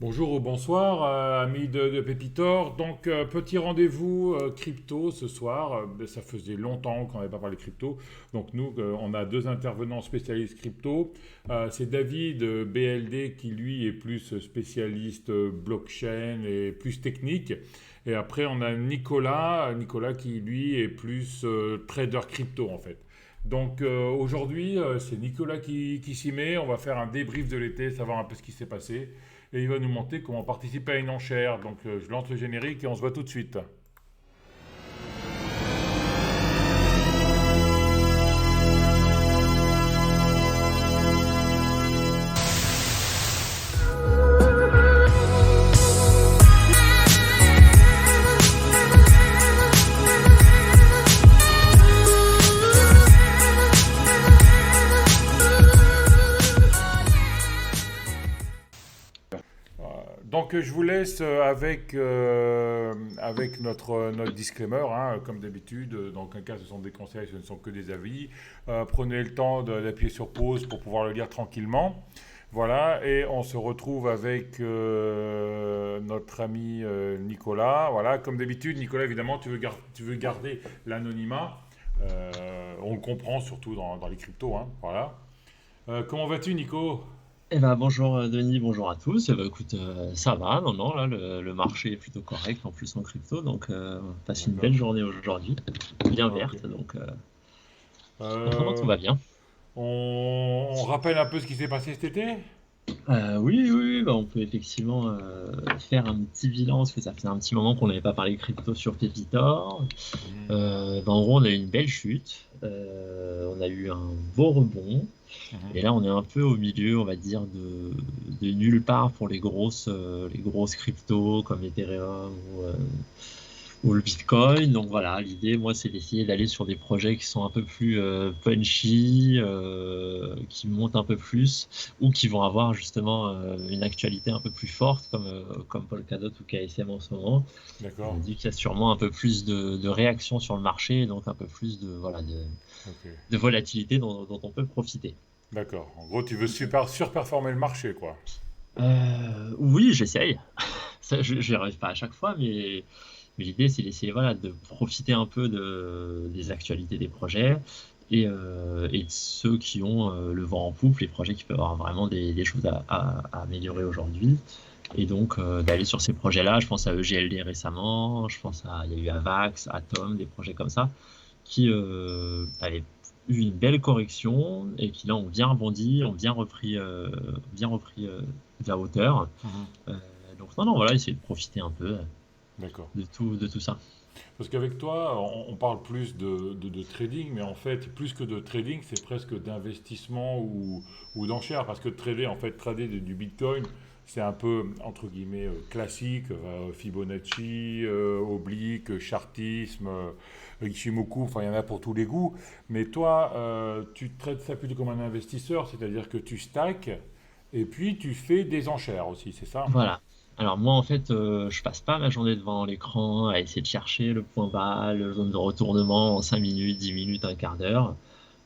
Bonjour ou bonsoir, amis de Pépitor. Donc, petit rendez-vous crypto ce soir. Ça faisait longtemps qu'on n'avait pas parlé crypto. Donc, nous, on a deux intervenants spécialistes crypto. C'est David BLD qui, lui, est plus spécialiste blockchain et plus technique. Et après, on a Nicolas qui, lui, est plus trader crypto, en fait. Donc, aujourd'hui, c'est Nicolas qui s'y met. On va faire un débrief de l'été, savoir un peu ce qui s'est passé et il va nous montrer comment participer à une enchère. Donc je lance le générique et on se voit tout de suite. Donc je vous laisse avec notre disclaimer, hein, comme d'habitude. Dans aucun cas ce sont des conseils, ce ne sont que des avis. Prenez le temps d'appuyer sur pause pour pouvoir le lire tranquillement. Voilà, et on se retrouve avec notre ami Nicolas. Voilà, comme d'habitude, Nicolas, évidemment, tu veux garder l'anonymat. On le comprend surtout dans les cryptos, hein, voilà. Comment vas-tu, Nico? Bonjour Denis, bonjour à tous. Écoute, ça va, non, non, là le marché est plutôt correct en plus en crypto, donc on passe une belle D'accord. journée aujourd'hui, bien Ok. verte, donc vraiment Euh, tout va bien. on rappelle un peu ce qui s'est passé cet été? Oui, oui, oui, on peut effectivement faire un petit bilan, parce que ça fait un petit moment qu'on n'avait pas parlé crypto sur Pépitor. Mhm, En gros, on a eu une belle chute, on a eu un beau rebond, mhm. et là on est un peu au milieu, on va dire, de nulle part pour les grosses cryptos comme Ethereum ou le Bitcoin. Donc voilà, l'idée, moi, c'est d'essayer d'aller sur des projets qui sont un peu plus punchy, qui montent un peu plus, ou qui vont avoir justement une actualité un peu plus forte, comme Polkadot ou KSM en ce moment. On D'accord. dit qu'il y a sûrement un peu plus de réaction sur le marché, et donc un peu plus Ok. de volatilité dont on peut profiter. D'accord. En gros, tu veux surperformer le marché, quoi. Oui, j'essaye. Ça, je n'y arrive pas à chaque fois, mais l'idée, c'est d'essayer voilà, de profiter un peu des actualités des projets et de ceux qui ont le vent en poupe, les projets qui peuvent avoir vraiment des choses à améliorer aujourd'hui. Et donc, d'aller sur ces projets-là, je pense à EGLD récemment, il y a eu Avax, Atom, des projets comme ça, qui avaient eu une belle correction et qui là ont bien rebondi, ont bien repris de la hauteur. Mhm. Euh, donc, non, non, voilà, essayer de profiter un peu D'accord. de tout ça. Parce qu'avec toi, on parle plus de trading, mais en fait, plus que de trading, c'est presque d'investissement ou d'enchère. Parce que trader du Bitcoin, c'est un peu, entre guillemets, classique, Fibonacci, oblique, chartisme, Ichimoku, enfin, il y en a pour tous les goûts. Mais toi, tu traites ça plutôt comme un investisseur, c'est-à-dire que tu stacks et puis tu fais des enchères aussi, c'est ça? Voilà. Alors moi, en fait, je passe pas ma journée devant l'écran à essayer de chercher le point bas, le zone de retournement en 5 minutes, 10 minutes, un quart d'heure.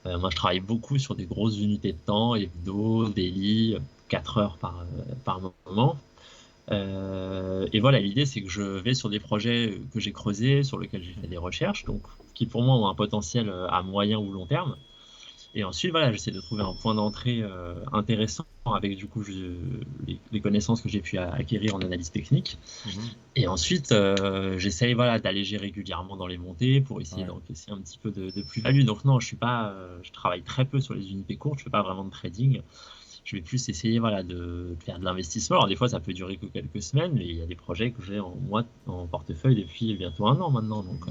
Moi, je travaille beaucoup sur des grosses unités de temps, hebdo, daily, 4 heures par moment. Et voilà, l'idée, c'est que je vais sur des projets que j'ai creusés, sur lesquels j'ai fait des recherches, donc qui pour moi ont un potentiel à moyen ou long terme. Et ensuite, voilà, j'essaie de trouver un point d'entrée intéressant avec du coup les connaissances que j'ai pu acquérir en analyse technique. Mhm. Et ensuite, j'essaye voilà, d'alléger régulièrement dans les montées pour essayer Ouais. d'encaisser un petit peu de plus-value. Donc non, je suis pas, je travaille très peu sur les unités courtes, je fais pas vraiment de trading. Je vais plus essayer voilà, de faire de l'investissement. Alors des fois, ça peut durer que quelques semaines, mais il y a des projets que j'ai en portefeuille depuis bientôt un an maintenant, donc,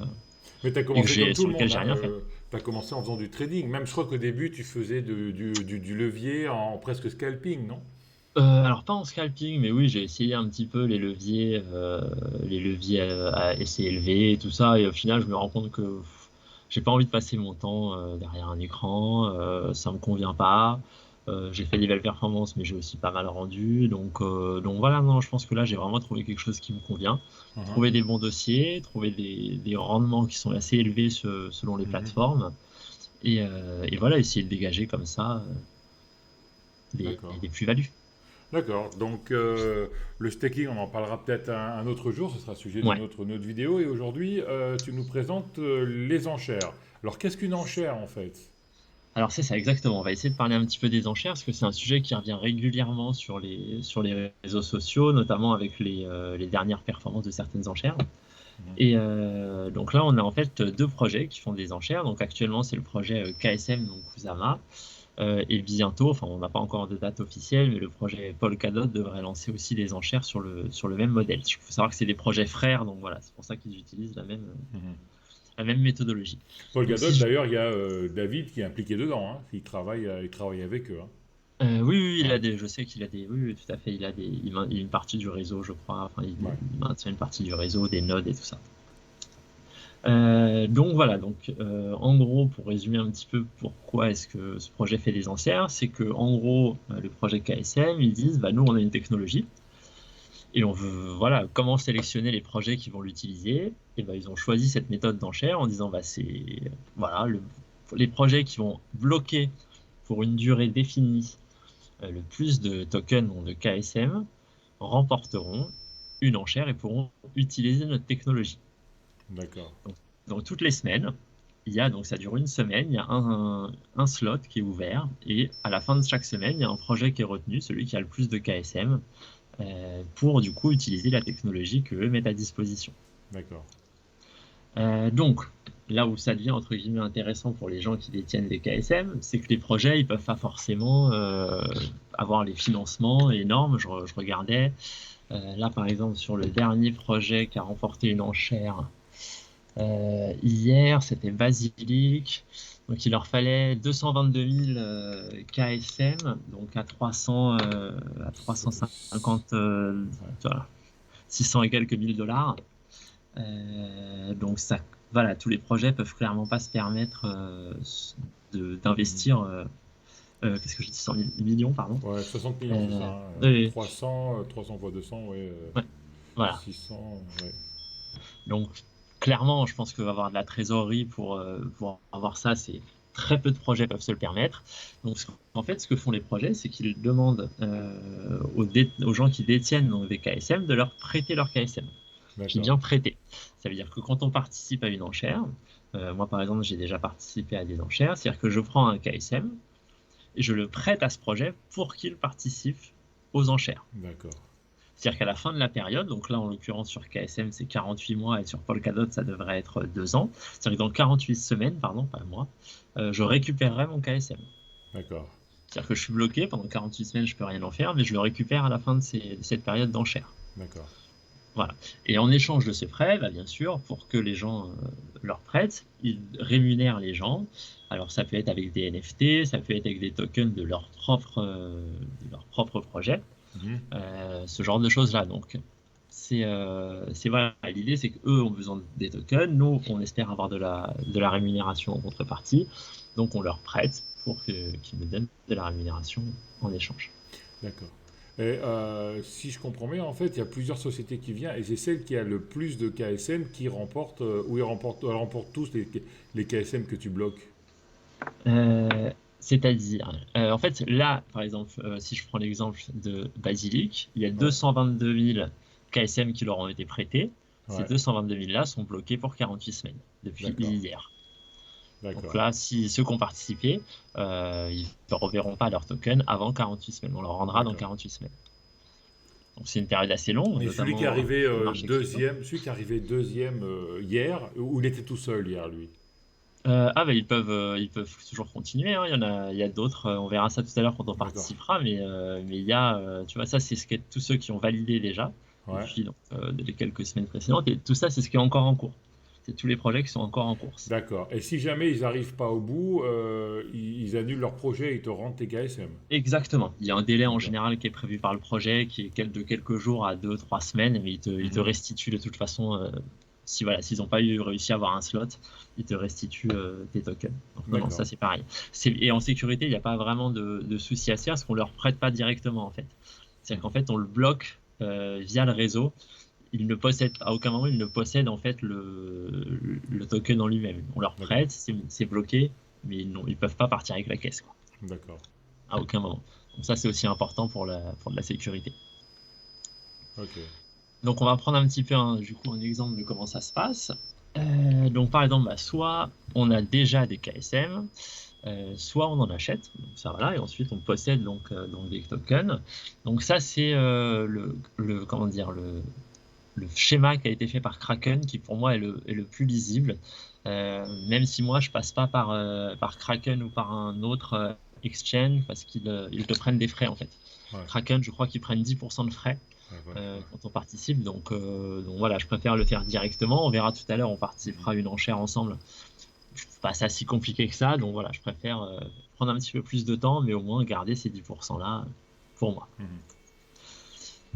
Mais tu as et que commencé comme tout sur le lequel monde, j'ai hein. rien fait. Tu as commencé en faisant du trading. Même je crois qu'au début, tu faisais du levier en presque scalping, non? Alors pas en scalping, mais oui, j'ai essayé un petit peu les leviers assez élevés et tout ça, et au final, je me rends compte que j'ai pas envie de passer mon temps derrière un écran, ça me convient pas. J'ai fait des belles performances, mais j'ai aussi pas mal rendu, donc voilà, non, je pense que là, j'ai vraiment trouvé quelque chose qui me convient. Mhm, Trouver des bons dossiers, trouver des rendements qui sont assez élevés selon les mhm. plateformes, et voilà, essayer de dégager comme ça D'accord. des plus-values. D'accord. Donc, le staking, on en parlera peut-être un autre jour. Ce sera sujet d'une Ouais. autre vidéo. Et aujourd'hui, tu nous présentes les enchères. Alors, qu'est-ce qu'une enchère en fait? Alors c'est ça, exactement. On va essayer de parler un petit peu des enchères, parce que c'est un sujet qui revient régulièrement sur les réseaux sociaux, notamment avec les dernières performances de certaines enchères. Mhm. Et donc là, on a en fait deux projets qui font des enchères. Donc actuellement, c'est le projet KSM, donc Kusama. Et bientôt, enfin on n'a pas encore de date officielle, mais le projet Polkadot devrait lancer aussi des enchères sur le même modèle. Il faut savoir que c'est des projets frères, donc voilà, c'est pour ça qu'ils utilisent Mhm. la même méthodologie. Paul Donc Gadot, si je d'ailleurs, il y a David qui est impliqué dedans, hein. Il travaille avec eux, hein. Oui, oui, il a Ouais. des, je sais qu'il a des, oui, oui, tout à fait, il a une partie du réseau, je crois, enfin, Ouais. il maintient une partie du réseau, des nodes et tout ça. Donc voilà, donc en gros, pour résumer un petit peu pourquoi est-ce que ce projet fait des enchères, c'est que en gros, le projet KSM, ils disent, bah nous, on a une technologie et on veut, voilà, comment sélectionner les projets qui vont l'utiliser. Et ben ils ont choisi cette méthode d'enchère en disant, bah c'est, voilà, les projets qui vont bloquer pour une durée définie le plus de tokens, donc de KSM, remporteront une enchère et pourront utiliser notre technologie. D'accord. Donc, donc toutes les semaines, il y a, donc ça dure une semaine, il y a un slot qui est ouvert et à la fin de chaque semaine, il y a un projet qui est retenu, celui qui a le plus de KSM, pour du coup utiliser la technologie que eux mettent à disposition. D'accord. Donc, là où ça devient entre guillemets intéressant pour les gens qui détiennent des KSM, c'est que les projets, ils peuvent pas forcément avoir les financements énormes. Je regardais, là par exemple sur le dernier projet qui a remporté une enchère hier, c'était Basilic. Donc il leur fallait 222 000 KSM, donc à 300, à C'est- 350, ouais. voilà, 600 et quelques mille dollars. Donc ça, voilà, tous les projets peuvent clairement pas se permettre Mhm. d'investir. Qu'est-ce que je dis, 100 millions, pardon. Ouais, 60 millions, c'est ça, hein. Oui, 300 fois 200, ouais. ouais, voilà. 600, ouais. Donc clairement, je pense qu'avoir de la trésorerie pour avoir ça, c'est très peu de projets peuvent se le permettre. Donc en fait, ce que font les projets, c'est qu'ils demandent aux gens qui détiennent donc, des KSM de leur prêter leur KSM. Je dis D'accord. bien prêter. Ça veut dire que quand on participe à une enchère, moi par exemple j'ai déjà participé à des enchères, c'est-à-dire que je prends un KSM et je le prête à ce projet pour qu'il participe aux enchères. D'accord. C'est-à-dire qu'à la fin de la période, donc là en l'occurrence sur KSM c'est 48 mois et sur Polkadot ça devrait être 2 ans, c'est-à-dire que dans 48 semaines, pardon, pas mois, je récupérerai mon KSM. D'accord. C'est-à-dire que je suis bloqué pendant 48 semaines, je peux rien en faire, mais je le récupère à la fin de cette période d'enchères. D'accord. Voilà. Et en échange de ces prêts, bah, bien sûr, pour que les gens leur prêtent, ils rémunèrent les gens. Alors ça peut être avec des NFT, ça peut être avec des tokens de leur propre projet, Mhm. ce genre de choses-là. Donc voilà, l'idée c'est qu'eux ont besoin des tokens, nous on espère avoir de la rémunération en contrepartie, donc on leur prête pour qu'ils nous donnent de la rémunération en échange. D'accord. Et si je comprends bien, en fait, il y a plusieurs sociétés qui viennent et c'est celle qui a le plus de KSM qui remporte, ou elle remporte tous les KSM que tu bloques. Euh, C'est-à-dire, en fait, là, par exemple, si je prends l'exemple de Basilic, il y a Ouais. 222 000 KSM qui leur ont été prêtés. Ces Ouais. 222 000-là sont bloqués pour 48 semaines, depuis D'accord. hier. Donc D'accord. là, si ceux qui ont participé, ils ne reverront pas leur token avant 48 semaines. On leur rendra dans D'accord. 48 semaines. Donc c'est une période assez longue, Et celui qui est notamment arrivé sur le marché crypto. deuxième, celui qui est arrivé deuxième hier, où il était tout seul hier, lui. Bah, ils peuvent toujours continuer, hein. Il y a d'autres. On verra ça tout à l'heure quand on D'accord. participera, mais il y a, tu vois, ça c'est ce que tous ceux qui ont validé déjà Ouais. depuis donc, les quelques semaines précédentes. Et tout ça, c'est ce qui est encore en cours. C'est tous les projets qui sont encore en course. D'accord. Et si jamais ils n'arrivent pas au bout, ils annulent leur projet et ils te rendent tes KSM. Exactement. Il y a un délai en D'accord. général qui est prévu par le projet, qui est de quelques jours à 2, 3 semaines, mais ils te Mhm. restituent de toute façon. Si voilà, s'ils n'ont pas réussi à avoir un slot, ils te restituent tes tokens. Donc non, non, ça D'accord. c'est pareil. Et en sécurité, il n'y a pas vraiment de souci à se faire parce qu'on ne leur prête pas directement en fait. C'est-à-dire qu'en Mhm. fait, on le bloque via le réseau. Il ne possède, à aucun moment, il ne possède en fait le token en lui-même. On leur D'accord. prête, c'est bloqué, mais ils ne peuvent pas partir avec la caisse, quoi, D'accord. à aucun moment. Donc ça, c'est aussi important pour de la sécurité. Ok. Donc on va prendre un petit peu du coup un exemple de comment ça se passe. Donc par exemple, soit on a déjà des KSM, soit on en achète, donc ça voilà, et ensuite on possède donc des tokens. Donc ça c'est comment dire le schéma qui a été fait par Kraken qui pour moi est le plus lisible. Même si moi je passe pas par Kraken ou par un autre exchange parce qu'ils ils te prennent des frais en fait. Ouais. Kraken, je crois qu'ils prennent 10% de frais Ouais, ouais. quand on participe. Donc voilà, je préfère le faire directement. On verra tout à l'heure, on participera à une enchère ensemble. C'est pas ça si compliqué que ça. Donc voilà, je préfère prendre un petit peu plus de temps, mais au moins garder ces 10% là pour moi. Mhm.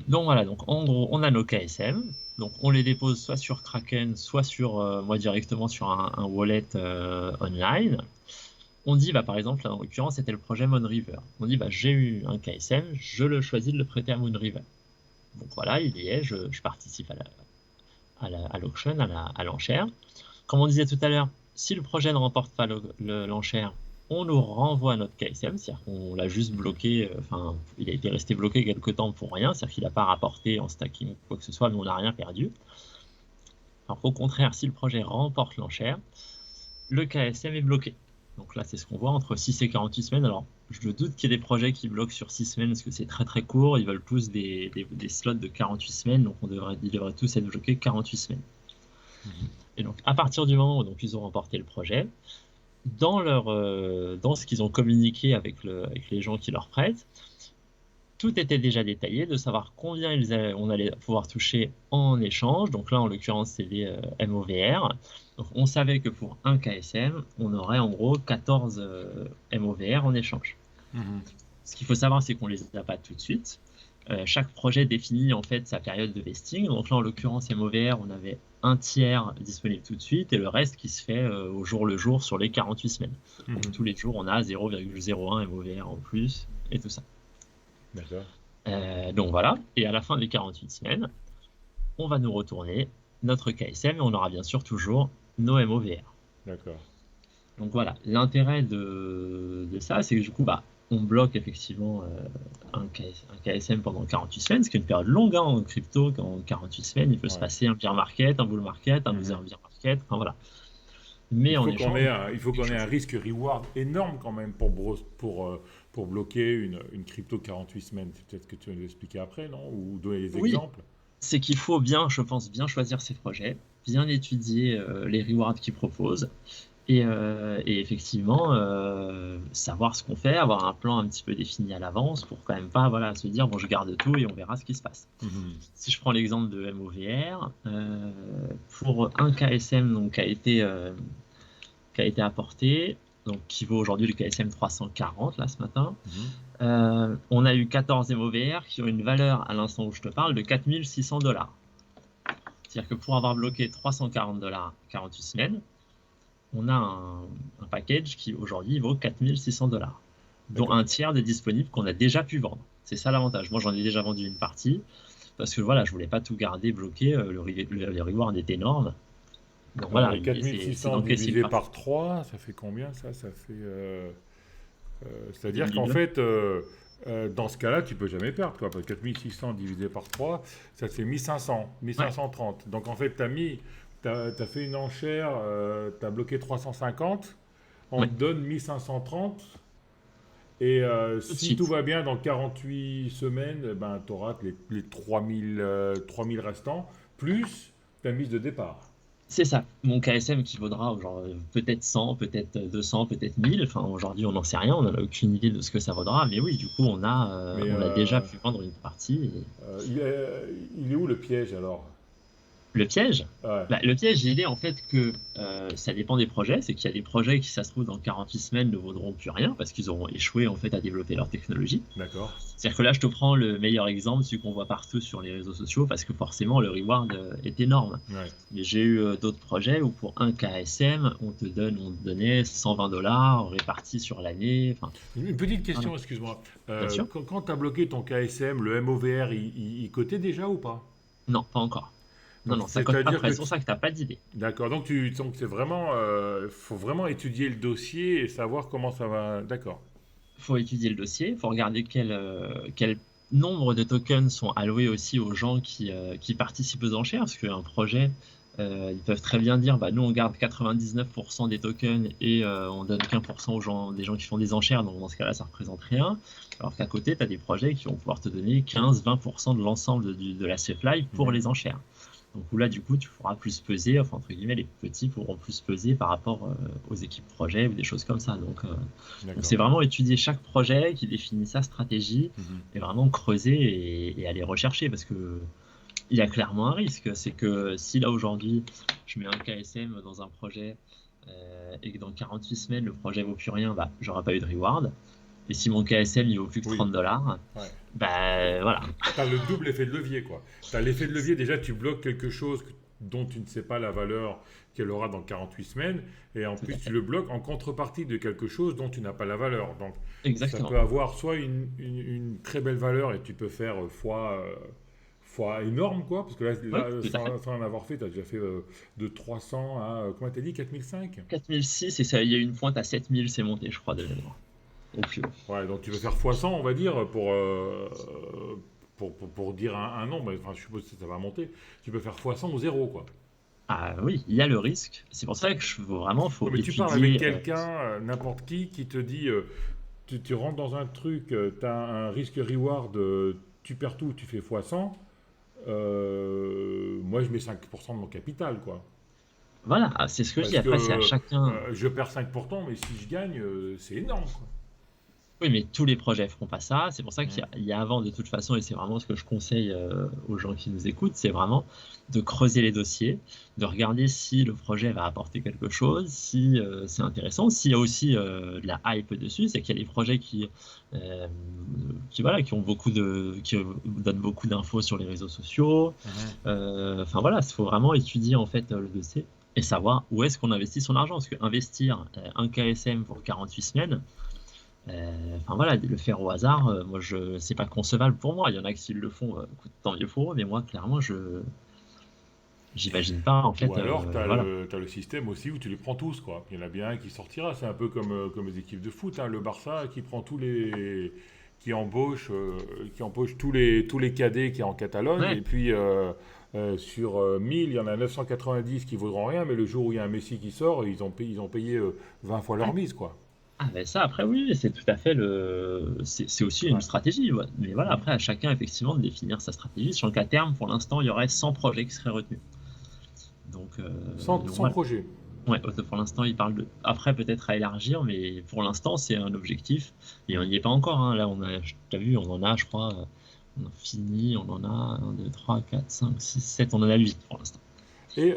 Donc voilà, donc en gros, on a nos KSM. Donc on les dépose soit sur Kraken, soit sur moi directement sur un wallet online. On dit, bah, par exemple, en l'occurrence, c'était le projet Moonriver. On dit, bah, j'ai eu un KSM, je le choisis de le prêter à Moonriver. Donc voilà, il y est, je participe à l'auction, à l'enchère. Comme on disait tout à l'heure, si le projet ne remporte pas l'enchère, on nous renvoie notre KSM, c'est-à-dire qu'on l'a juste bloqué, enfin, il a été resté bloqué quelque temps pour rien, c'est-à-dire qu'il n'a pas rapporté en stacking ou quoi que ce soit, mais on n'a rien perdu. Alors au contraire, si le projet remporte l'enchère, le KSM est bloqué. Donc là, c'est ce qu'on voit entre 6 et 48 semaines. Alors, je doute qu'il y ait des projets qui bloquent sur 6 semaines parce que c'est très très court. Ils veulent tous des slots de 48 semaines, donc ils devraient tous être bloqués 48 semaines. Mhm. Et donc, à partir du moment où donc, ils ont remporté le projet, dans ce qu'ils ont communiqué avec les gens qui leur prêtent, tout était déjà détaillé de savoir combien on allait pouvoir toucher en échange. Donc là, en l'occurrence, c'est les MOVR. Donc on savait que pour un KSM, on aurait en gros 14 MOVR en échange. Mhm. Ce qu'il faut savoir, c'est qu'on ne les a pas tout de suite. Chaque projet définit en fait sa période de vesting. Donc là, en l'occurrence, MOVR, on avait un tiers disponible tout de suite et le reste qui se fait au jour le jour sur les 48 semaines. Donc Mhm. tous les jours, on a 0,01 MOVR en plus et tout ça. D'accord. Donc voilà, et à la fin des 48 semaines, on va nous retourner notre KSM et on aura bien sûr toujours nos MOVR. D'accord. Donc voilà, l'intérêt de ça, c'est que du coup, bah, on bloque effectivement un KSM pendant 48 semaines, ce qui est une période longue en crypto. En 48 semaines, il peut se Ouais. passer un bear market, un bull market, un loser Mhm. bear market, enfin voilà. Mais en échange, Il faut qu'on ait un risque reward énorme quand même pour bloquer une crypto 48 semaines. C'est peut-être que tu vas nous expliquer après, non? Ou donner des oui, exemples. c'est qu'il faut bien, je pense, bien choisir ses projets, bien étudier les rewards qu'ils proposent. Et effectivement, savoir ce qu'on fait, avoir un plan un petit peu défini à l'avance pour quand même pas voilà, se dire bon, je garde tout et on verra ce qui se passe. Mhm. Si je prends l'exemple de MOVR, pour un KSM donc, qui a été apporté, donc qui vaut aujourd'hui le KSM 340 là ce matin, Mhm. on a eu 14 MOVR qui ont une valeur à l'instant où je te parle de 4600 $. C'est-à-dire que pour avoir bloqué 340 $ 48 semaines, on a un package qui aujourd'hui vaut 4600 $, dont D'accord. un tiers de disponible qu'on a déjà pu vendre. C'est ça l'avantage. Moi, j'en ai déjà vendu une partie parce que voilà, je voulais pas tout garder bloqué. Le reward est énorme. Donc Alors, voilà, et c'est 4600 d'encaisser une divisé partie. par 3, ça fait combien ça? Ça fait. C'est-à-dire qu'en 2002. fait, dans ce cas-là, tu peux jamais perdre, quoi. Parce que 4600 divisé par 3, ça fait 1500, Ouais, 1530. Donc en fait, t'as fait une enchère, tu as bloqué 350, on ouais, te donne 1530. Et tout de si tout suite. va bien, dans 48 semaines, ben, tu auras les 3000 restants, plus ta mise de départ. C'est ça. Mon KSM qui vaudra genre, peut-être 100, peut-être 200, peut-être 1000. Enfin, aujourd'hui, on n'en sait rien. On n'a aucune idée de ce que ça vaudra. Mais oui, du coup, Mais on a déjà pu vendre une partie. il est où le piège alors? Le piège? Ouais, Bah, le piège, il est en fait que ça dépend des projets. C'est qu'il y a des projets qui, ça se trouve, dans 48 semaines ne vaudront plus rien parce qu'ils auront échoué en fait à développer leur technologie. d'accord. C'est-à-dire que là, je te prends le meilleur exemple, celui qu'on voit partout sur les réseaux sociaux, parce que forcément, le reward est énorme. Ouais. Mais j'ai eu d'autres projets où pour un KSM, on te donnait 120 $ répartis sur l'année. Enfin, Une petite voilà. question, excuse-moi. Bien sûr. Quand tu as bloqué ton KSM, le MOVR, il cotait déjà ou pas? Non, pas encore. Non, Donc non, ça cote pas c'est-à-dire que près. C'est pour ça que tu n'as pas d'idée. d'accord, donc c'est vraiment, faut vraiment étudier le dossier et savoir comment ça va. D'accord. faut étudier le dossier, il faut regarder quel nombre de tokens sont alloués aussi aux gens qui participent aux enchères, parce qu'un projet, ils peuvent très bien dire, bah, nous on garde 99% des tokens et on donne qu'un pour cent aux gens, des gens qui font des enchères, donc dans ce cas-là ça représente rien, alors qu'à côté tu as des projets qui vont pouvoir te donner 15-20% de l'ensemble de la supply pour les enchères. Donc où là, du coup, tu pourras plus peser, enfin, entre guillemets, les petits pourront plus peser par rapport aux équipes projet ou des choses comme ça. Donc c'est vraiment étudier chaque projet qui définit sa stratégie et vraiment creuser et aller rechercher parce que il y a clairement un risque. C'est que si là, aujourd'hui, je mets un KSM dans un projet et que dans 48 semaines, le projet vaut plus rien, bah, j'aurai pas eu de reward. Et si mon KSM, il vaut plus que $30, bah voilà. Tu as le double effet de levier, quoi. Tu as l'effet de levier, déjà, tu bloques quelque chose dont tu ne sais pas la valeur qu'elle aura dans 48 semaines, et en plus, tu le bloques en contrepartie de quelque chose dont tu n'as pas la valeur. Donc, ça peut avoir soit une très belle valeur, et tu peux faire fois énorme, quoi, parce que là sans en avoir fait, tu as déjà fait de 300 à, comment tu as dit, 4005 4006, et ça, il y a une pointe à 7000, c'est monté, je crois, de mémoire. Ouais, donc tu veux faire x100, on va dire, pour dire un nombre, enfin, je suppose que ça va monter. Tu peux faire x100 ou 0, quoi. Ah oui, il y a le risque. C'est pour ça que faut Mais tu étudier. parles avec quelqu'un, n'importe qui te dit, tu rentres dans un truc, tu as un risque-reward, tu perds tout, tu fais x100. Moi, je mets 5% de mon capital, quoi. Voilà, c'est ce que je dis. Parce Après, c'est à que chacun. je perds 5%, mais si je gagne, c'est énorme, quoi. Oui, mais tous les projets feront pas ça. C'est pour ça qu'il y a avant, de toute façon, et c'est vraiment ce que je conseille aux gens qui nous écoutent, c'est vraiment de creuser les dossiers, de regarder si le projet va apporter quelque chose, si c'est intéressant, s'il y a aussi de la hype dessus, c'est qu'il y a des projets voilà, qui donnent beaucoup d'infos sur les réseaux sociaux. Enfin voilà, il faut vraiment étudier en fait le dossier et savoir où est-ce qu'on investit son argent. Parce qu'investir un KSM pour 48 semaines, enfin voilà, le faire au hasard, moi c'est pas concevable pour moi. Il y en a qui le font, tant mieux pour eux, mais moi clairement j'imagine pas en fait. Ou alors, tu as, Voilà. le système aussi où tu les prends tous, quoi. Il y en a bien un qui sortira. C'est un peu comme les équipes de foot, hein. Le Barça qui prend tous les. Qui embauche tous les cadets qui est en Catalogne. Ouais. Et puis, sur 1000, il y en a 990 qui vaudront rien. Mais le jour où il y a un Messi qui sort, ils ont payé 20 fois leur mise, quoi. Ah ben ça après oui, c'est tout à fait c'est aussi une Ouais. stratégie. Ouais. Mais voilà, après à chacun effectivement de définir sa stratégie. Sur qu'à terme, pour l'instant, il y aurait 100 projets qui seraient retenus. Donc, Sans voilà. projet. Ouais, pour l'instant, il parle de. Après, peut-être à élargir, mais pour l'instant, c'est un objectif. Et on n'y est pas encore, hein. Là, t'as vu, on en a, je crois, on a fini, on en a 1, 2, 3, 4, 5, 6, 7, on en a 8 pour l'instant. Et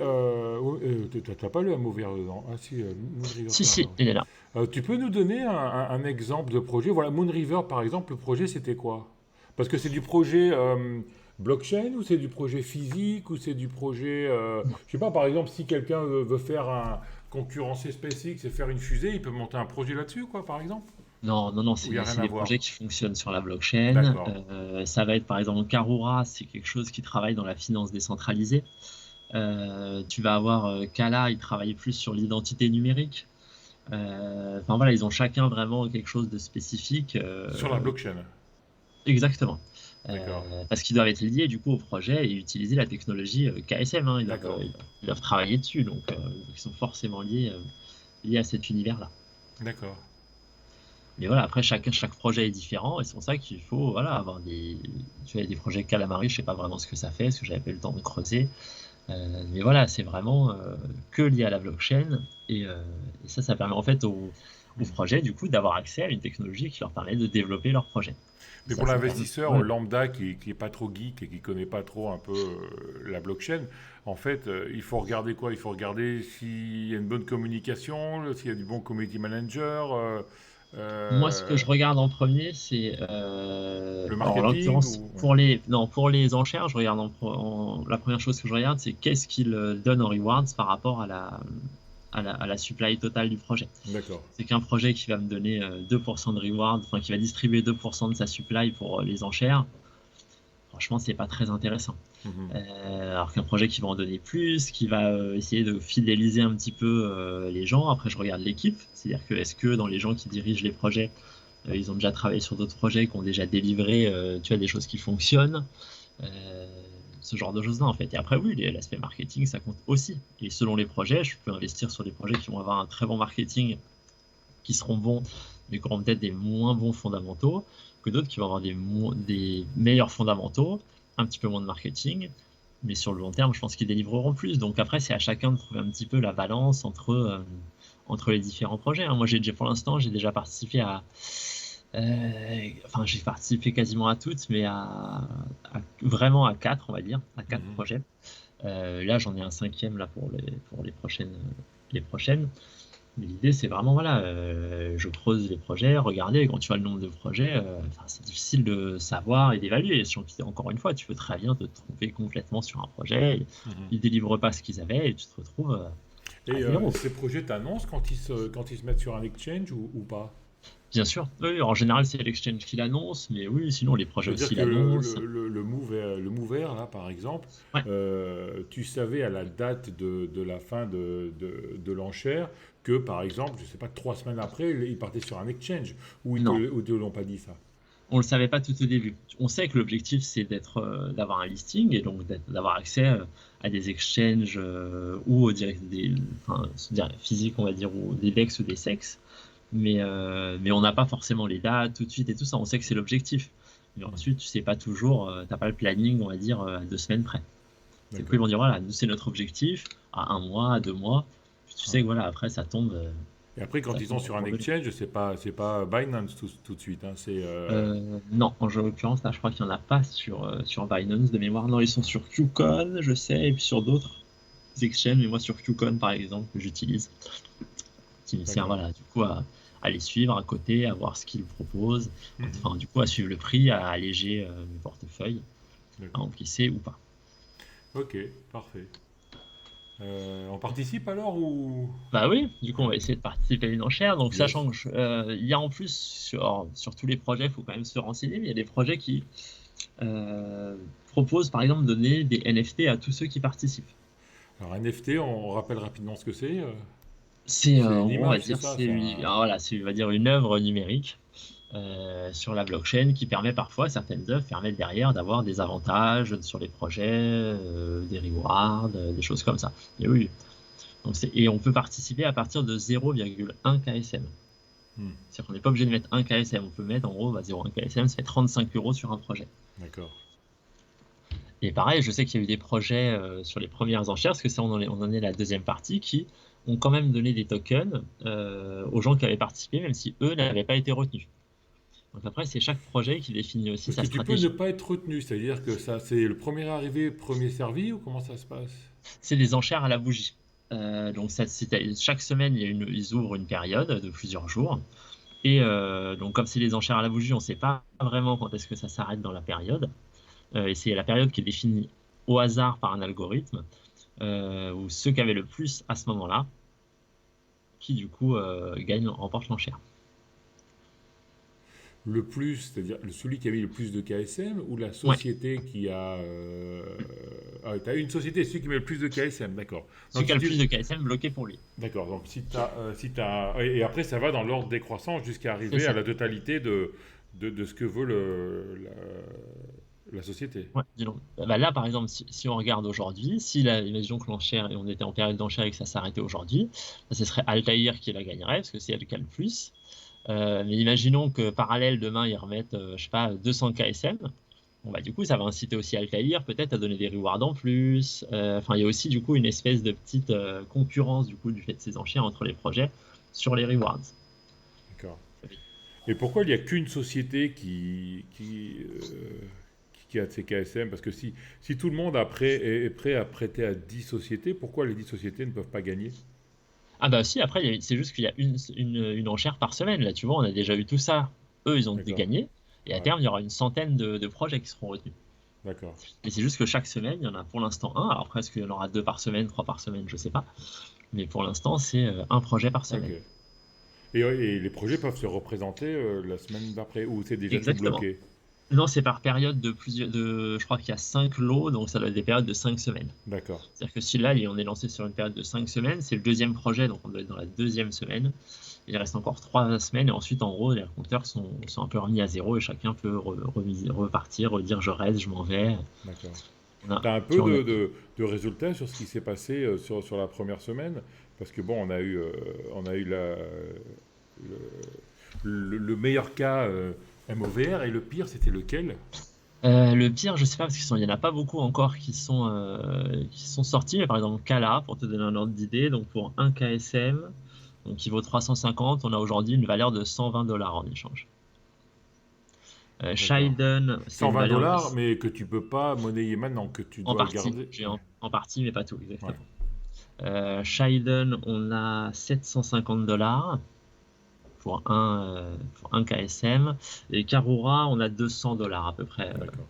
t'as pas le mot vert dedans. Ah si, Moon River. Si, il est là. Tu peux nous donner un exemple de projet? Voilà, Moon River, par exemple, le projet, c'était quoi? Parce que c'est du projet blockchain ou c'est du projet physique ou c'est du projet... je sais pas, par exemple, si quelqu'un veut faire un concurrencer SpaceX et faire une fusée, il peut monter un projet là-dessus, quoi, par exemple? Non, non, non, Ou il n'y a rien c'est à des voir? projets qui fonctionnent sur la blockchain. D'accord. Ça va être par exemple Karura, c'est quelque chose qui travaille dans la finance décentralisée. Tu vas avoir Kala, il travaille plus sur l'identité numérique. Enfin voilà, ils ont chacun vraiment quelque chose de spécifique. Sur la blockchain. Exactement. D'accord. Parce qu'ils doivent être liés du coup au projet et utiliser la technologie KSM, hein. D'accord. Ils doivent travailler dessus, donc ils sont forcément liés à cet univers-là. D'accord. Mais voilà, après chaque projet est différent et c'est pour ça qu'il faut voilà, avoir tu vois, des projets Calamari, je sais pas vraiment ce que ça fait, parce que j'avais pas eu le temps de creuser. Mais voilà, c'est vraiment que lié à la blockchain et ça permet en fait aux projets du coup d'avoir accès à une technologie qui leur permet de développer leur projet. Mais Ça pour permet. l'investisseur Ouais. lambda qui est pas trop geek et qui connaît pas trop un peu la blockchain, en fait, il faut regarder quoi? Il faut regarder s'il y a une bonne communication, s'il y a du bon community manager, Moi, ce que euh, je regarde en premier, c'est le alors en marketing l'occurrence ou... pour les enchères, je regarde la première chose que je regarde, c'est qu'est-ce qu'ils donnent en rewards par rapport à la supply totale du projet. D'accord. C'est qu'un projet qui va me donner 2% de reward, enfin qui va distribuer 2% de sa supply pour les enchères, franchement, c'est pas très intéressant. Mhm. Alors qu'un projet qui va en donner plus, qui va essayer de fidéliser un petit peu les gens. Après, je regarde l'équipe, c'est-à-dire que est-ce que dans les gens qui dirigent les projets, Ils ont déjà travaillé sur d'autres projets qui ont déjà délivré, tu vois, des choses qui fonctionnent. Euh, Ce genre de choses-là, en fait. Et après, oui, l'aspect marketing, ça compte aussi. Et selon les projets, je peux investir sur des projets qui vont avoir un très bon marketing, qui seront bons, mais qui auront peut-être des moins bons fondamentaux, que d'autres qui vont avoir des meilleurs fondamentaux, un petit peu moins de marketing, mais sur le long terme, je pense qu'ils délivreront plus. Donc après, c'est à chacun de trouver un petit peu la balance entre les différents projets, hein. Moi, pour l'instant, j'ai déjà participé enfin, j'ai participé quasiment à toutes, mais vraiment à 4, on va dire, à 4 Mhm. projets. Là, j'en ai un cinquième là pour les prochaines. Mais l'idée, c'est vraiment, voilà, je creuse les projets, regardez, quand tu vois le nombre de projets, enfin, c'est difficile de savoir et d'évaluer. Encore une fois, tu peux très bien te tromper complètement sur un projet, Mhm. ils délivrent pas ce qu'ils avaient et tu te retrouves à Et zéro. ces projets t'annoncent quand ils se mettent sur un exchange ou pas? Bien sûr, oui, en général, c'est l'exchange qui l'annonce, mais oui, sinon, les projets C'est-à-dire aussi que l'annoncent. le mover, là, par exemple, Ouais, tu savais à la date de la fin de l'enchère que, par exemple, je ne sais pas, 3 semaines après, il partait sur un exchange. non. Ou ils te l'ont pas dit ça. On le savait pas tout au début. On sait que l'objectif c'est d'avoir un listing et donc d'avoir accès à des exchanges ou enfin, physiques, on va dire, ou des DEX ou des SEX, mais on n'a pas forcément les dates tout de suite et tout ça. On sait que c'est l'objectif, mais Mhm. ensuite tu sais pas toujours, t'as pas le planning, on va dire, à 2 semaines près. C'est quoi, ils D'accord. vont dire voilà, nous c'est notre objectif à un mois, à 2 mois. Puis tu sais que Ouais. voilà, après ça tombe, Et après, quand ça ils sont tombe à un sur un moment donné. exchange, c'est pas Binance tout de suite, hein, Non, en l'occurrence, là, je crois qu'il n'y en a pas sur Binance de mémoire. Non, ils sont sur Qcon, je sais, et puis sur d'autres exchanges, mais moi sur Qcon, par exemple, que j'utilise, qui me sert, d'accord. voilà, du coup, à les suivre à côté, à voir ce qu'ils proposent, Mhm. enfin, du coup, à suivre le prix, à alléger mes portefeuilles, à D'accord. encaisser ou pas. Ok, parfait. On participe alors ou... Bah oui, du coup, on va essayer de participer à une enchère. Donc, Yes. sachant que il y a en plus sur tous les projets, il faut quand même se renseigner, mais il y a des projets qui euh, proposent, par exemple, de donner des NFT à tous ceux qui participent. Alors NFT, on rappelle rapidement ce que c'est. C'est, C'est en une gros, on va image, c'est dire, ça, c'est un... voilà, on va dire une œuvre numérique sur la blockchain qui permet parfois, certaines œuvres permettent derrière d'avoir des avantages sur les projets, des rewards, des choses comme ça. Et oui, et on peut participer à partir de 0,1 KSM. Hmm, C'est-à-dire qu'on n'est pas obligé de mettre 1 KSM, on peut mettre en gros 0,1 KSM, ça fait 35 euros sur un projet. d'accord. Et pareil, je sais qu'il y a eu des projets sur les premières enchères, parce que ça, on en est la deuxième partie, qui ont quand même donné des tokens aux gens qui avaient participé, même si eux n'avaient pas été retenus. Donc après, c'est chaque projet qui définit aussi Parce sa que tu peux ne stratégie. pas être retenu, c'est-à-dire que ça, c'est le premier arrivé, premier servi, ou comment ça se passe? C'est des enchères à la bougie. Donc chaque semaine, ils ouvrent une période de plusieurs jours. Et donc comme c'est des enchères à la bougie, on ne sait pas vraiment quand est-ce que ça s'arrête dans la période. Et c'est la période qui est définie au hasard par un algorithme, où ceux qui avaient le plus à ce moment-là, qui du coup remporte l'enchère. Le plus, c'est-à-dire celui qui a mis le plus de KSM, ou la Ouais, société qui a... Ah, tu as une société, celui qui met le plus de KSM, d'accord. celui Donc qui a si le plus tu... de KSM bloqué pour lui. D'accord, donc et après ça va dans l'ordre décroissant jusqu'à C'est arriver à ça. la totalité de ce que veut la société. Ouais, dis donc. Bah là, par exemple, si on regarde aujourd'hui, imaginons que l'enchère, et on était en période d'enchère et que ça s'arrêtait aujourd'hui, bah, ce serait Altaïr qui la gagnerait, parce que c'est elle qui a le plus. Mais imaginons que parallèle, demain, ils remettent, je sais pas, 200 KSM. Bon, bah, du coup, ça va inciter aussi Altaïr peut-être à donner des rewards en plus. Enfin, il y a aussi du coup une espèce de petite concurrence du coup du fait de ces enchères entre les projets sur les rewards. D'accord. Et pourquoi il n'y a qu'une société qui a de ces KSM? Parce que si tout le monde est prêt à prêter à 10 sociétés, pourquoi les 10 sociétés ne peuvent pas gagner? Ah bah si, après, c'est juste qu'il y a une enchère par semaine. Là, tu vois, on a déjà eu tout ça. Eux, ils ont D'accord. gagné. Et à Ouais, terme, il y aura une centaine de projets qui seront retenus. d'accord. Et c'est juste que chaque semaine, il y en a pour l'instant un. Alors presque, il y en aura deux par semaine, trois par semaine, je sais pas. Mais pour l'instant, c'est un projet par Ok. semaine. Et les projets peuvent se représenter la semaine d'après, ou c'est déjà tout Exactement. bloqué? Non, c'est par période de plusieurs, je crois qu'il y a 5 lots, donc ça doit être des périodes de 5 semaines. D'accord. C'est-à-dire que si là, on est lancé sur une période de 5 semaines, c'est le deuxième projet, donc on doit être dans la deuxième semaine. Il reste encore 3 semaines, et ensuite, en gros, les compteurs sont un peu remis à zéro, et chacun peut repartir, redire je reste, je m'en vais. D'accord. Voilà. Tu as un Puis peu on a- de résultats sur ce qui s'est passé sur la première semaine? Parce que bon, on a eu le meilleur cas MOVR et le pire, c'était lequel? Le pire, je sais pas, parce qu'il n'y en a pas beaucoup encore qui sont sortis, mais par exemple, Kala, pour te donner un ordre d'idée, donc pour un KSM, donc qui vaut 350, on a aujourd'hui une valeur de 120 dollars en échange. D'accord. Sheldon, c'est une 120 valeur de, dollars, mais que tu peux pas monnayer maintenant, que tu en dois partie, garder. j'ai Ouais, en partie, mais pas tout, ouais. exactement. Sheldon, on a 750 dollars pour un KSM, et Karura, on a 200 dollars à peu près. D'accord.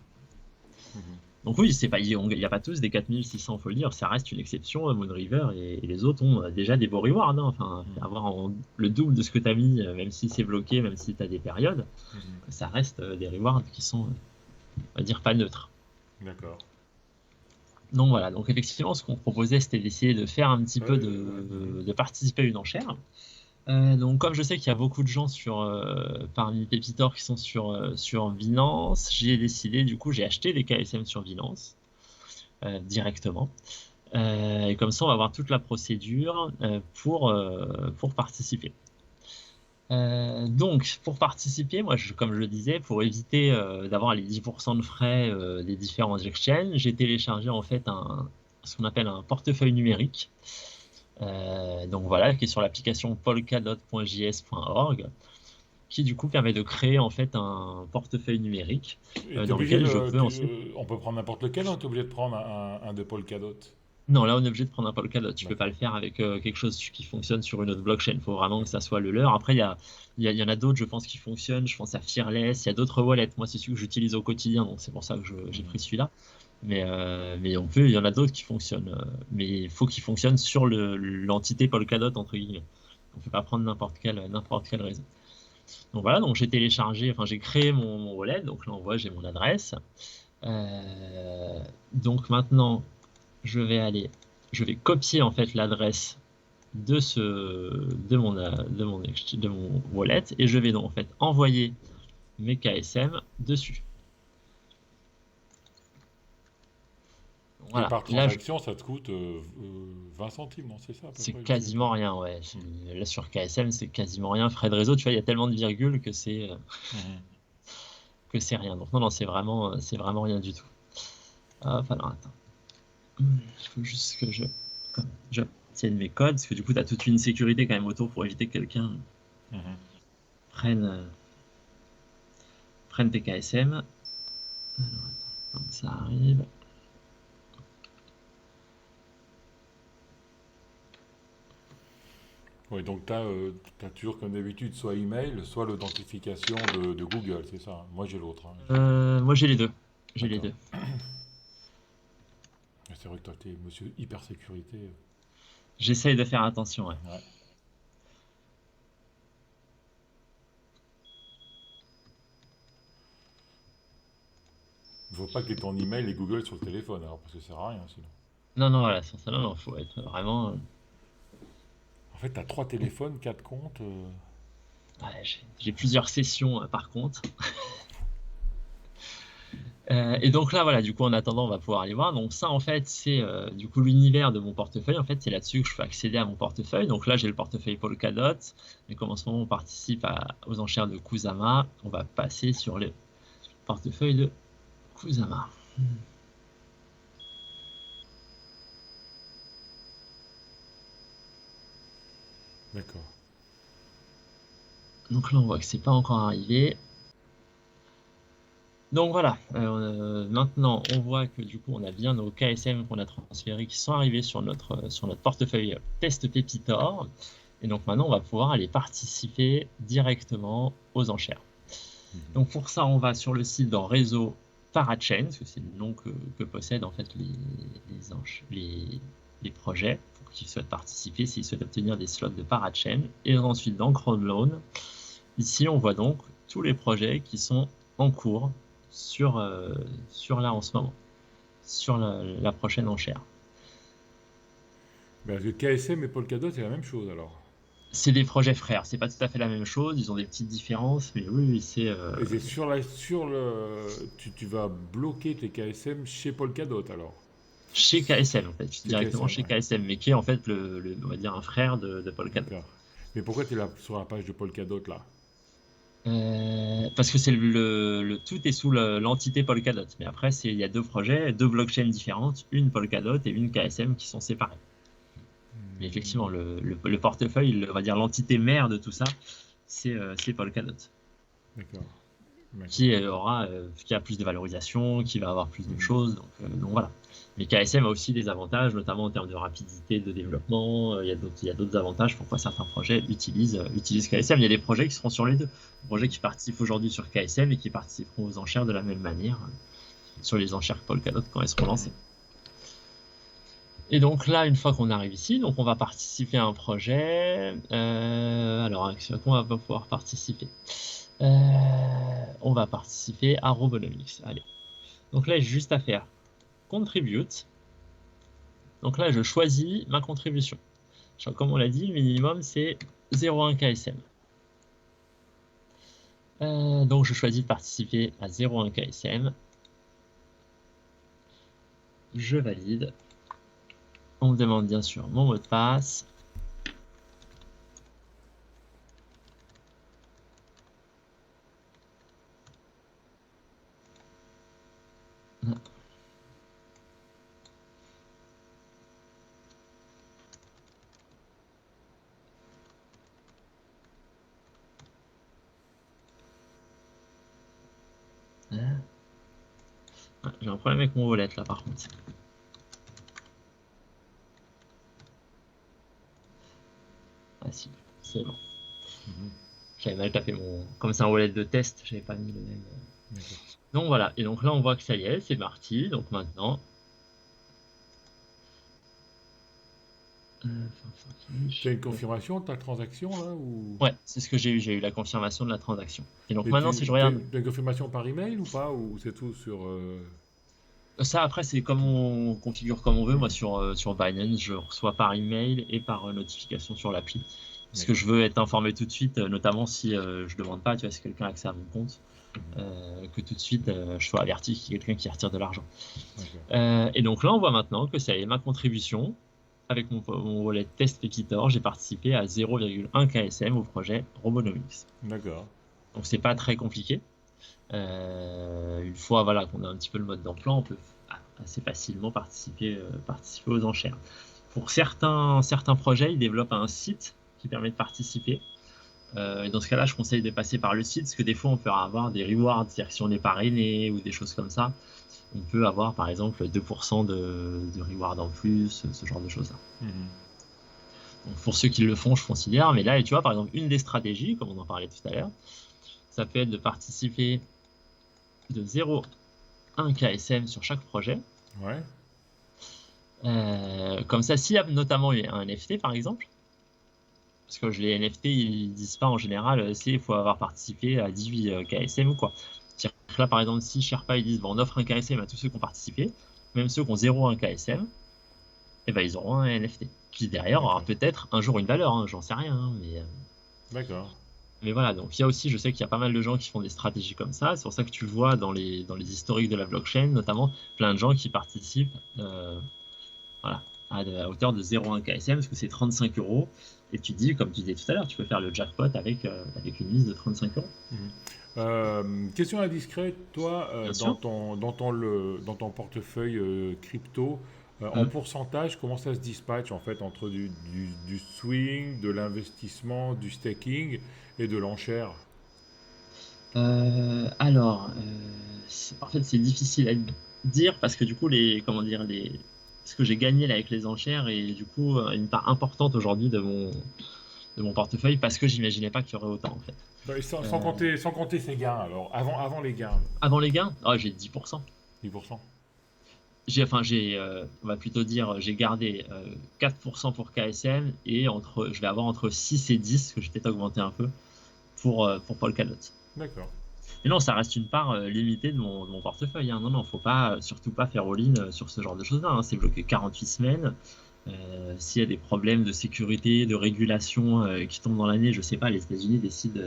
Mhm. Donc oui, c'est pas, il n'y a pas tous des 4600, faut le dire, ça reste une exception, Moon River, et les autres ont déjà des beaux rewards, hein. Enfin, Mhm. avoir le double de ce que tu as mis, même si c'est bloqué, même si tu as des périodes, Mhm. ça reste des rewards qui sont, on va dire, pas neutres. D'accord. Donc voilà, donc effectivement, ce qu'on proposait, c'était d'essayer de faire un petit Ouais, peu ouais. Mhm. de participer à une enchère. Donc comme je sais qu'il y a beaucoup de gens parmi Pépitor qui sont sur Binance, j'ai décidé, du coup, j'ai acheté des KSM sur Binance directement. Et comme ça, on va voir toute la procédure pour participer. Donc, pour participer, moi, comme je le disais, pour éviter d'avoir les 10% de frais des différents exchanges, j'ai téléchargé en fait ce qu'on appelle un portefeuille numérique. Donc voilà, qui est sur l'application polkadot.js.org, qui du coup permet de créer en fait un portefeuille numérique Et t'es dans obligé lequel je peux ensuite. on peut prendre n'importe lequel, hein, t'es obligé de prendre un de Polkadot. Non, là, on est obligé de prendre un Polkadot. Tu peux pas D'accord. le faire avec quelque chose qui fonctionne sur une autre blockchain. Il faut vraiment que ça soit le leur. Après, il y en a d'autres, je pense, qui fonctionnent. Je pense à Fearless. Il y a d'autres wallets. Moi, c'est celui que j'utilise au quotidien, donc c'est pour ça que j'ai Mhm. pris celui-là. Mais il y en a d'autres qui fonctionnent. Mais il faut qu'ils fonctionnent sur l'entité Polkadot, entre guillemets. On ne peut pas prendre n'importe quel réseau. Donc voilà, donc j'ai téléchargé, enfin j'ai créé mon wallet. Donc là, on voit, j'ai mon adresse. Donc maintenant, je vais aller, je vais copier en fait l'adresse de mon wallet, et je vais donc en fait envoyer mes KSM dessus. Et Voilà, par là transaction, ça te coûte 20 centimes, non? C'est ça à peu c'est près, je sais plus. quasiment rien, ouais. Mhm. Là sur KSM c'est quasiment rien. Frais de réseau, tu vois, il y a tellement de virgules Mhm. que c'est rien. Donc non, non, c'est vraiment rien du tout. Hop, alors attends. Il faut juste que j'obtienne mes codes, parce que du coup, tu as toute une sécurité quand même autour pour éviter que quelqu'un Mhm. prenne, prenne tes KSM. Alors, attends, ça arrive. Oui, donc tu as toujours comme d'habitude soit email, soit l'authentification de Google, c'est ça, hein. Moi j'ai l'autre, hein. Moi, j'ai les deux. J'ai les D'accord. deux. C'est vrai que toi, t'es monsieur hyper sécurité. J'essaye de faire attention, ouais. Ouais. Il faut pas que tu aies ton email et Google sur le téléphone, alors, parce que ça sert à rien sinon. Non, non, voilà, sur ça, non, non, faut être vraiment. En fait, tu as trois téléphones, quatre comptes. Ouais, j'ai plusieurs sessions par contre. Et donc là, voilà, du coup, en attendant, on va pouvoir aller voir. Donc ça, en fait, c'est du coup l'univers de mon portefeuille. En fait, c'est là-dessus que je peux accéder à mon portefeuille. Donc là, j'ai le portefeuille Polkadot. Mais comme en ce moment, on participe aux enchères de Kusama, on va passer sur le portefeuille de Kusama. D'accord. Donc là, on voit que c'est pas encore arrivé. Donc voilà, maintenant on voit que du coup on a bien nos KSM qu'on a transférés qui sont arrivés sur notre portefeuille test Pépitor. Et donc maintenant on va pouvoir aller participer directement aux enchères. Mhm. Donc pour ça on va sur le site dans réseau Parachain, parce que c'est le nom que possèdent en fait les projets pour qu'ils souhaitent participer, s'ils souhaitent obtenir des slots de Parachain. Et ensuite dans Crowdloan, ici on voit donc tous les projets qui sont en cours sur là en ce moment, sur la prochaine enchère. Ben, le KSM et Polkadot, c'est la même chose alors. C'est des projets frères, c'est pas tout à fait la même chose, ils ont des petites différences, mais oui, c'est Et c'est tu vas bloquer tes KSM chez Polkadot alors. chez KSM en fait, Chez directement KSM, chez ouais. KSM, mais qui est en fait on va dire un frère de Polkadot. D'accord. Mais pourquoi tu es là sur la page de Polkadot là? Parce que c'est tout est sous l'entité Polkadot. Mais après, il y a deux projets, deux blockchains différentes, une Polkadot et une KSM qui sont séparées. Mais effectivement, le portefeuille, on va dire l'entité mère de tout ça, c'est Polkadot. D'accord. D'accord. Qui a plus de valorisation, qui va avoir plus de choses. Donc voilà. Mais KSM a aussi des avantages, notamment en termes de rapidité de développement. Il y a d'autres avantages pourquoi certains projets utilisent KSM. Il y a des projets qui seront sur les deux. Des projets qui participent aujourd'hui sur KSM et qui participeront aux enchères de la même manière sur les enchères Polkadot quand elles seront lancées. Et donc là, une fois qu'on arrive ici, donc on va participer à un projet. Alors, à quoi on va pouvoir participer on va participer à Robonomics. Allez. Donc là, j'ai juste à faire Contribute. Donc là, je choisis ma contribution. Comme on l'a dit, le minimum, c'est 0,1 KSM. Donc je choisis de participer à 0,1 KSM. Je valide. On me demande bien sûr mon mot de passe. J'ai un problème avec mon wallet là par contre. Ah si, c'est bon. J'avais mal tapé comme c'est un wallet de test, j'avais pas mis le même. Donc voilà, et donc là on voit que ça y est, c'est parti. Donc maintenant. Tu as une confirmation de ta transaction là ou... Ouais, c'est ce que j'ai eu. J'ai eu la confirmation de la transaction. Et donc Et maintenant, si je regarde. tu as une confirmation par email ou pas? Ou c'est tout sur... Ça, après, c'est comme on configure comme on veut. Moi, sur Binance, je reçois par email et par notification sur l'appli. Parce que je veux être informé tout de suite, notamment si je demande pas, tu vois, si quelqu'un a accès à mon compte, que tout de suite, je sois averti qu'il y a quelqu'un qui retire de l'argent. Et donc là, on voit maintenant que ça y est, ma contribution, avec mon wallet Test Pepitor, j'ai participé à 0,1 KSM au projet Robonomics. D'accord. Donc c'est pas très compliqué. Une fois voilà, qu'on a un petit peu le mode d'emploi, on peut assez facilement participer aux enchères. Pour certains projets, ils développent un site qui permet de participer. Et dans ce cas-là, je conseille de passer par le site, parce que des fois, on peut avoir des rewards, c'est-à-dire que si on est parrainé ou des choses comme ça, on peut avoir par exemple 2% de reward en plus, ce genre de choses-là. Donc, pour ceux qui le font, je considère. Mais là, tu vois, par exemple, une des stratégies, comme on en parlait tout à l'heure, ça peut être de participer de 0,1 KSM sur chaque projet. Ouais. Comme ça, s'il y a notamment un NFT, par exemple, parce que les NFT, ils disent pas en général, il faut avoir participé à 18 KSM ou quoi. Là, par exemple, si Sherpa, ils disent, bon, on offre un KSM à tous ceux qui ont participé, même ceux qui ont 0,1 KSM, et ben, ils auront un NFT, qui derrière aura peut-être un jour une valeur, hein, j'en sais rien. Hein, mais, D'accord. Mais voilà, donc il y a aussi, je sais qu'il y a pas mal de gens qui font des stratégies comme ça. C'est pour ça que tu vois dans les historiques de la blockchain, notamment, plein de gens qui participent voilà, à hauteur de 0,1 KSM, parce que c'est 35 €. Et tu dis, comme tu disais tout à l'heure, tu peux faire le jackpot avec une mise de 35 €. Question indiscrète, toi, Bien dans sûr. ton portefeuille crypto, en pourcentage, comment ça se dispatche en fait entre du swing, de l'investissement, du staking et de l'enchère? Alors, en fait, c'est difficile à dire parce que du coup, ce que j'ai gagné là avec les enchères et du coup une part importante aujourd'hui de mon portefeuille parce que j'imaginais pas qu'il y aurait autant en fait. Et sans compter ses gains, alors, avant les gains, Avant les gains, j'ai 10%. 10%. On va plutôt dire, j'ai gardé 4% pour KSM et je vais avoir entre 6 et 10, que je vais peut-être augmenter un peu, pour Polkadot. D'accord. Mais non, ça reste une part limitée de mon portefeuille, hein. Non, non, faut pas, surtout pas faire all-in sur ce genre de choses-là, hein. C'est bloqué 48 semaines. S'il y a des problèmes de sécurité, de régulation qui tombent dans l'année, je sais pas, les États-Unis décident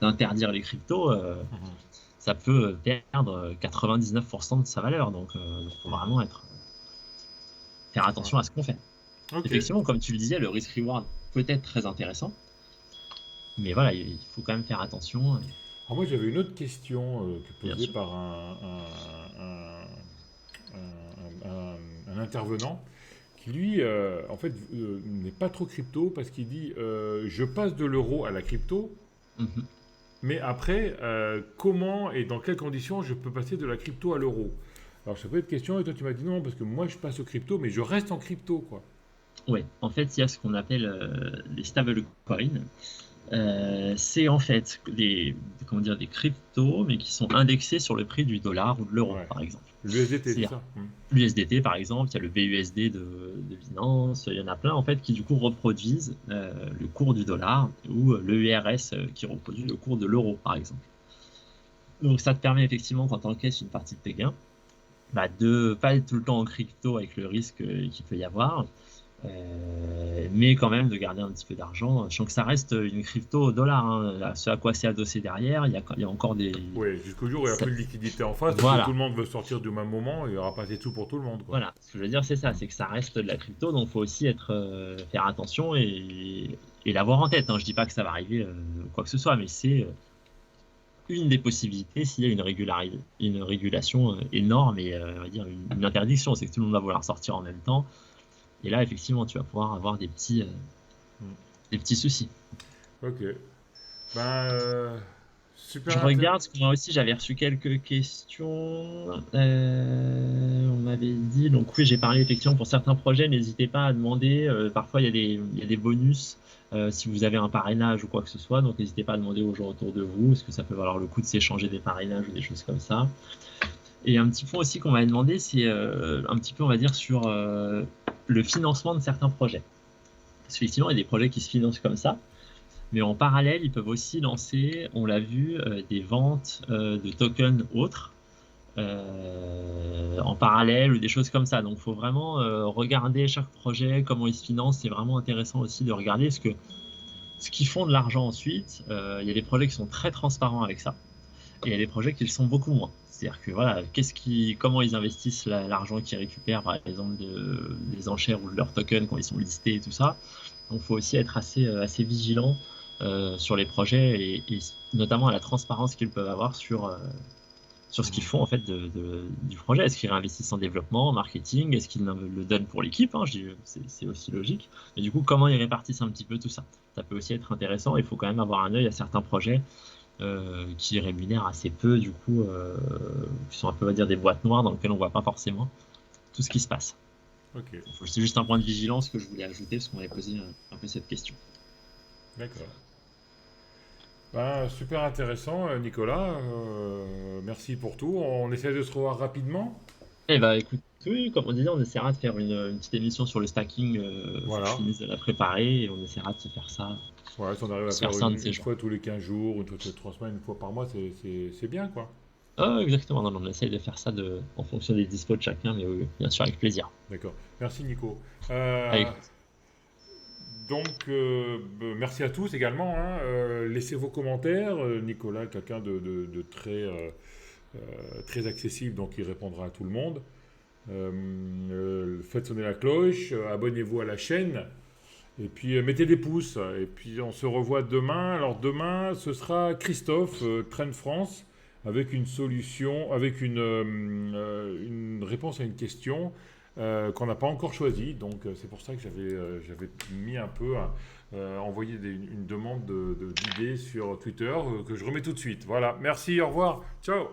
d'interdire les cryptos, Mhm. ça peut perdre 99% de sa valeur. Donc, faut vraiment faire Ouais. attention à ce qu'on fait. Ok. Effectivement, comme tu le disais, le risk-reward peut être très intéressant, mais voilà, il faut quand même faire attention, Alors moi j'avais une autre question qui est bien posée sûr. par un intervenant qui lui en fait n'est pas trop crypto parce qu'il dit je passe de l'euro à la crypto, Mhm. mais après comment et dans quelles conditions je peux passer de la crypto à l'euro. Alors je te pose cette question et toi tu m'as dit non parce que moi je passe au crypto mais je reste en crypto quoi. Ouais, en fait, il y a ce qu'on appelle les stablecoins. C'est en fait comment dire, des cryptos, mais qui sont indexés sur le prix du dollar ou de l'euro, Ouais. par exemple. L'USDT c'est C'est-à-dire ça. Hmm. l'USDT, par exemple, il y a le BUSD de Binance, il y en a plein, en fait, qui du coup reproduisent le cours du dollar, ou le URS qui reproduit le cours de l'euro, par exemple. Donc ça te permet effectivement, quand tu encaisses une partie de tes gains, bah, de pas être tout le temps en crypto avec le risque qu'il peut y avoir, mais quand même de garder un petit peu d'argent. Je sens que ça reste une crypto au dollar, hein. Ce à quoi c'est adossé derrière, il y a encore des... Ouais, jusqu'au jour où il n'y a ça- plus de liquidité en face parce que tout Voilà, le monde veut sortir du même moment, il n'y aura pas assez de sous pour tout le monde quoi. voilà. Ce que je veux dire, c'est ça, Hmm. c'est que ça reste de la crypto, donc il faut aussi faire attention et l'avoir en tête, hein. Je dis pas que ça va arriver quoi que ce soit, mais c'est une des possibilités s'il y a une régulation énorme et on va dire une interdiction, c'est que tout le monde va vouloir sortir en même temps. Et là, effectivement, tu vas pouvoir avoir Hmm. des petits soucis. Ok. Ben, Je super intéressant. regarde, parce que moi aussi j'avais reçu quelques questions. On m'avait dit, donc oui, j'ai parlé effectivement pour certains projets, n'hésitez pas à demander. Parfois il y a des bonus si vous avez un parrainage ou quoi que ce soit, donc n'hésitez pas à demander aux gens autour de vous, parce que ça peut valoir le coup de s'échanger des parrainages ou des choses comme ça. Et un petit point aussi qu'on m'avait demandé, c'est un petit peu, on va dire, sur le financement de certains projets. Parce qu'effectivement, il y a des projets qui se financent comme ça. Mais en parallèle, ils peuvent aussi lancer, on l'a vu, des ventes de tokens autres en parallèle ou des choses comme ça. Donc, il faut vraiment regarder chaque projet, comment ils se financent. C'est vraiment intéressant aussi de regarder ce qu'ils font de l'argent ensuite. Il y a des projets qui sont très transparents avec ça et il y a des projets qui le sont beaucoup moins. C'est-à-dire que voilà, comment ils investissent l'argent qu'ils récupèrent, par exemple, des enchères ou de leurs tokens quand ils sont listés et tout ça. Donc, il faut aussi être assez vigilant sur les projets et notamment à la transparence qu'ils peuvent avoir sur ce qu'ils Mhm. font en fait du projet. Est-ce qu'ils réinvestissent en développement, en marketing? Est-ce qu'ils le donnent pour l'équipe, hein? Je dis, c'est aussi logique. Et du coup, comment ils répartissent un petit peu tout ça? Ça peut aussi être intéressant. Il faut quand même avoir un œil à certains projets qui rémunèrent assez peu, du coup, qui sont un peu, on va dire, des boîtes noires dans lesquelles on voit pas forcément tout ce qui se passe. Ok, C'est juste un point de vigilance que je voulais ajouter parce qu'on m'avait posé un peu cette question. d'accord. Ben, super intéressant, Nicolas. Merci pour tout. On essaie de se revoir rapidement. Eh bah écoute, oui, comme on disait, on essaiera de faire une petite émission sur le stacking. Faut que je Voilà. finisse de la préparer et on essaiera de Ouais, si on arrive à se faire faire ça un de ces une jours. fois tous les 15 jours, une fois toutes les 3 semaines, une fois par mois, c'est bien, quoi. Ah, exactement, non, non, on essaye de faire ça en fonction des dispos de chacun, mais oui, oui, bien sûr, avec plaisir. D'accord. Merci, Nico. Avec... Donc, merci à tous également, hein. Laissez vos commentaires. Nicolas, quelqu'un de très, très accessible, donc il répondra à tout le monde. Faites sonner la cloche, abonnez-vous à la chaîne, et puis mettez des pouces. Et puis on se revoit demain. Alors demain, ce sera Christophe, Trend France, avec une solution, avec une réponse à une question qu'on n'a pas encore choisie. Donc c'est pour ça que j'avais mis un peu, envoyé une demande d'idées sur Twitter que je remets tout de suite. Voilà, merci, au revoir, ciao.